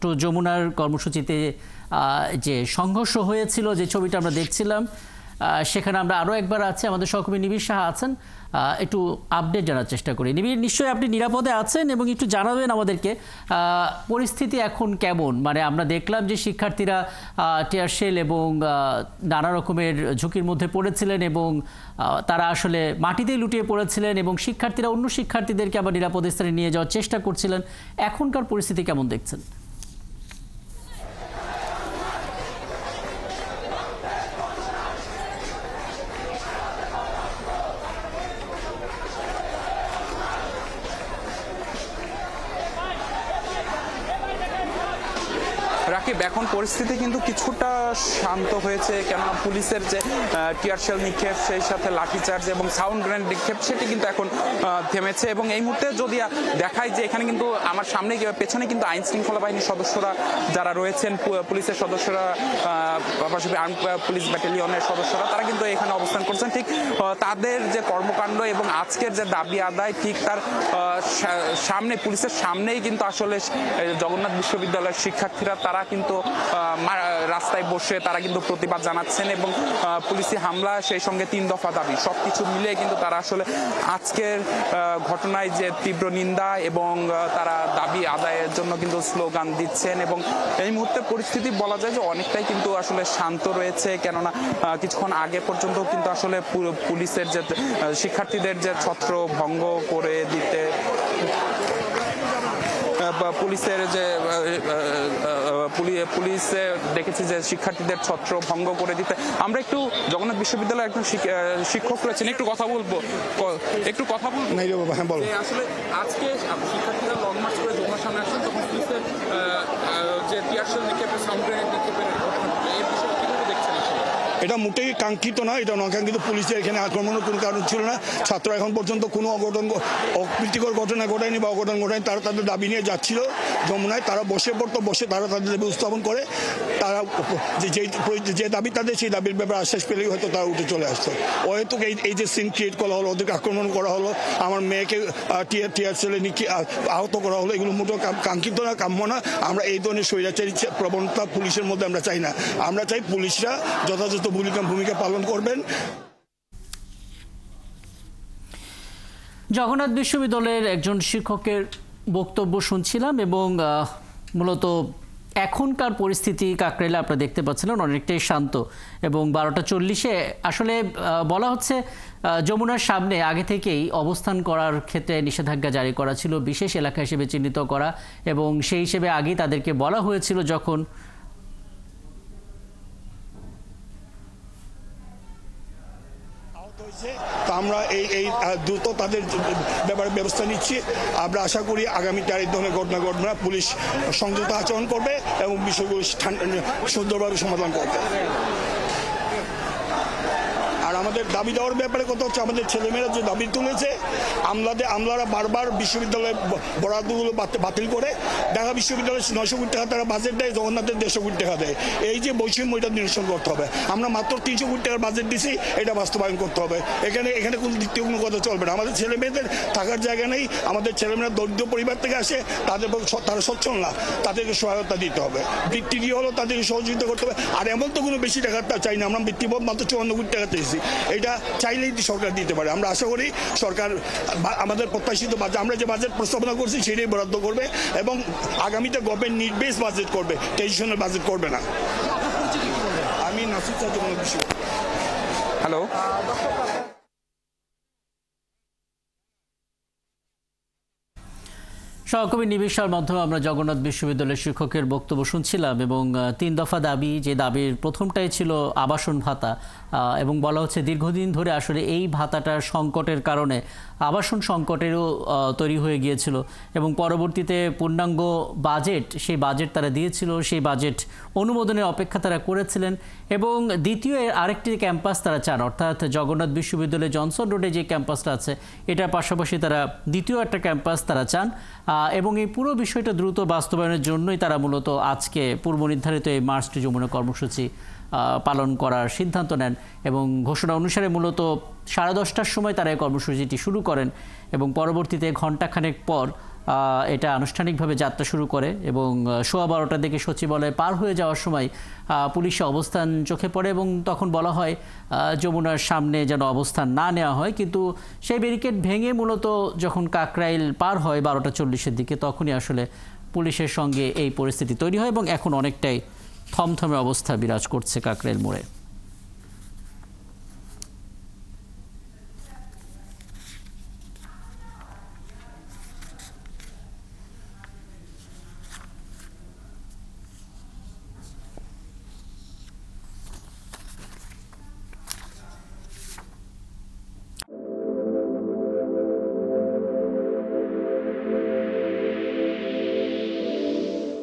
Two যমুনার কর্মসূচিতে যে সংঘর্ষ হয়েছিল, যে ছবিটা আমরা দেখছিলাম, সেখানে আমরা আরও একবার আছি, আমাদের সহকর্মী নিবিড় সাহা আছেন। একটু আপডেট জানার চেষ্টা করি। নিবিড়, নিশ্চয়ই আপনি নিরাপদে আছেন এবং একটু জানাবেন আমাদেরকে পরিস্থিতি এখন কেমন। মানে আমরা দেখলাম যে শিক্ষার্থীরা টিয়ার শেল এবং নানা রকমের ঝুঁকির মধ্যে পড়েছিলেন এবং তারা আসলে মাটিতেই লুটিয়ে পড়েছিলেন এবং শিক্ষার্থীরা অন্য শিক্ষার্থীদেরকে আবার নিরাপদ স্থানে নিয়ে যাওয়ার চেষ্টা করছিলেন। এখনকার পরিস্থিতি কেমন দেখছেন? রাকিব, এখন পরিস্থিতি কিন্তু কিছুটা শান্ত হয়েছে, কেননা পুলিশের যে টিয়ার শেল নিক্ষেপ, সেই সাথে লাঠিচার্জ এবং সাউন্ড গ্রেনেড নিক্ষেপ, সেটি কিন্তু এখন থেমেছে। এবং এই মুহূর্তে যদি দেখায় যে এখানে কিন্তু আমার সামনে পেছনে কিন্তু আইন শৃঙ্খলা বাহিনীর সদস্যরা যারা রয়েছেন, পুলিশের সদস্যরা, পাশাপাশি আর্ম পুলিশ ব্যাটালিয়নের সদস্যরা, তারা কিন্তু এখানে অবস্থান করছেন। ঠিক তাদের যে কর্মকাণ্ড এবং আজকের যে দাবি আদায়, ঠিক তার সামনে, পুলিশের সামনেই কিন্তু আসলে জগন্নাথ বিশ্ববিদ্যালয়ের শিক্ষার্থীরা তারা কিন্তু রাস্তায় বসে তারা কিন্তু প্রতিবাদ জানাচ্ছেন এবং পুলিশি হামলা, সেই সঙ্গে 3 দফা দাবি, সবকিছু মিলিয়ে কিন্তু তারা আসলে আজকের ঘটনায় যে তীব্র নিন্দা এবং তারা দাবি আদায়ের জন্য কিন্তু স্লোগান দিচ্ছেন। এবং এই মুহূর্তে পরিস্থিতি বলা যায় যে অনেকটাই কিন্তু আসলে শান্ত রয়েছে, কেননা কিছুক্ষণ আগে পর্যন্ত কিন্তু আসলে পুলিশের যে শিক্ষার্থীদের যে ছত্র ভঙ্গ করে দিতে, পুলিশের যে পুলিশে দেখেছি যে শিক্ষার্থীদের ছত্র ভঙ্গ করে দিতে। আমরা একটু জগন্নাথ বিশ্ববিদ্যালয়ের একজন শিক্ষক রয়েছেন, একটু কথা বলবো। আসলে আজকে শিক্ষার্থীরা লং মার্চ করে যমুনার সামনে আসছেন, তখন পুলিশের যে টিয়ার শেল নিক্ষেপের, সাউন্ড গ্রেনেড নিক্ষেপের এই বিষয়ে কিভাবে দেখছেন? এটা মোটেই কাঙ্ক্ষিত না, এটা অনাকাঙ্ক্ষিত। পুলিশের এখানে আক্রমণের কোনো কারণ ছিল না। ছাত্র এখন পর্যন্ত কোনো অপ্রীতিকর ঘটনা ঘটায়নি বা অঘটন ঘটায়নি। তারা তাদের দাবি নিয়ে যাচ্ছিল যমুনায়, তারা বসে পড়তো, বসে তারা তাদের দাবি উপস্থাপন করে। তারা যে দাবি তাদের, সেই দাবির ব্যাপারে আশ্বাস পেলেই হয়তো তারা উঠে চলে আসতো। হয়তো এই যে সিন ক্রিয়েট করা হলো, ওদেরকে আক্রমণ করা হলো, আমার মেয়েকে টিয়ার ছেলে আহত করা হলো, এগুলো মোটেও কাঙ্ক্ষিত না, কাম্য না। আমরা এই ধরনের স্বৈরাচারী প্রবণতা পুলিশের মধ্যে আমরা চাই না। আমরা চাই পুলিশরা যথাযথ ভূমিকা পালন করবেন। জগন্নাথ বিশ্ববিদ্যালয়ের একজন শিক্ষকের বক্তব্য শুনছিলাম এবং মূলত এখনকার পরিস্থিতি কাকরাইলে আপনারা দেখতে পাচ্ছিলেন অনেকটাই শান্ত। এবং 12টা 40-এ আসলে বলা হচ্ছে যমুনার সামনে আগে থেকেই অবস্থান করার ক্ষেত্রে নিষেধাজ্ঞা জারি করা ছিল, বিশেষ এলাকা হিসেবে চিহ্নিত করা, এবং সেই হিসেবে আগেই তাদেরকে বলা হয়েছিল যখন আমরা এই দ্রুত তাদের ব্যাপারে ব্যবস্থা নিচ্ছি। আমরা আশা করি আগামীতে আর এই ধরনের ঘটনা ঘটবে না। পুলিশ সংযত আচরণ করবে এবং বিষয়গুলো সুন্দরভাবে সমাধান করবে। আর আমাদের দাবি দেওয়ার ব্যাপারে কথা হচ্ছে, আমাদের ছেলেমেয়েরা যে দাবি তুলেছে, আমলারা বারবার বিশ্ববিদ্যালয়ের বরাদ্দগুলো বাতিল করে ঢাকা বিশ্ববিদ্যালয়ের 900 কোটি টাকা তারা বাজেট দেয়, জগন্নাথের 150 কোটি টাকা দেয়। এই যে বৈষম্য, এটা নিরসন করতে হবে। আমরা মাত্র 300 কোটি টাকার বাজেট দিছি, এটা বাস্তবায়ন করতে হবে। এখানে কোনো দ্বিতীয় কোনো কথা চলবে না। আমাদের ছেলেমেয়েদের থাকার জায়গা নেই, আমাদের ছেলেমেয়েরা দরিদ্র পরিবার থেকে আসে, তারা সচ্ছল না, তাদেরকে সহায়তা দিতে হবে। বৃত্তি দিয়ে হলো তাদেরকে সহযোগিতা করতে হবে। আর এমন তো কোনো বেশি টাকা চাই না, আমরা বৃত্তি মাত্র 54 কোটি টাকা চেয়েছি। এটা চাইলেই সরকার দিতে পারে। আমরা আশা করি সরকার আমাদের প্রত্যাশিত বাজেট, আমরা যে বাজেট প্রস্তাবনা করছি সেটাই বরাদ্দ করবে এবং আগামীতে গভর্নমেন্ট নিড বেস বাজেট করবে, ট্রেডিশনাল বাজেট করবে না। আমি নাসির জগন্নাথ বিশ্ববিদ্যালয়। হ্যালো। সহকর্মী নিবিড় মাধ্যমে আমরা জগন্নাথ বিশ্ববিদ্যালয়ের শিক্ষকের বক্তব্য শুনছিলাম এবং 3 দফা দাবি, যে দাবির প্রথমটাই ছিল আবাসন ভাতা, এবং বলা হচ্ছে দীর্ঘদিন ধরে আসলে এই ভাতাটার সংকটের কারণে আবাসন সংকটেরও তৈরি হয়ে গিয়েছিল এবং পরবর্তীতে পূর্ণাঙ্গ বাজেট, সেই বাজেট তারা দিয়েছিল, সেই বাজেট অনুমোদনের অপেক্ষা তারা করেছিলেন। এবং দ্বিতীয় আরেকটি ক্যাম্পাস তারা চান, অর্থাৎ জগন্নাথ বিশ্ববিদ্যালয় জনসন রোডে যে ক্যাম্পাসটা আছে, এটার পাশাপাশি তারা দ্বিতীয় একটা ক্যাম্পাস তারা চান। এবং এই পুরো বিষয়টা দ্রুত বাস্তবায়নের জন্যই তারা মূলত আজকে পূর্ব নির্ধারিত এই মার্চ টু যমুনা কর্মসূচি পালন করার সিদ্ধান্ত নেন এবং ঘোষণা অনুসারে মূলত 10:30টার সময় তারা এই কর্মসূচিটি শুরু করেন এবং পরবর্তীতে ঘণ্টাখানেক পর এটা আনুষ্ঠানিকভাবে যাত্রা শুরু করে এবং 12:15টার দিকে সচিবালয় পার হয়ে যাওয়ার সময় পুলিশের অবস্থান চোখে পড়ে এবং তখন বলা হয় যমুনার সামনে যেন অবস্থান না নেওয়া হয়, কিন্তু সেই ব্যারিকেড ভেঙে মূলত যখন কাকরাইল পার হয় 12:40-এর দিকে তখনই আসলে পুলিশের সঙ্গে এই পরিস্থিতি তৈরি হয় এবং এখন অনেকটাই থমথমে অবস্থা বিরাজ করছে কাকরাইল মোড়ে।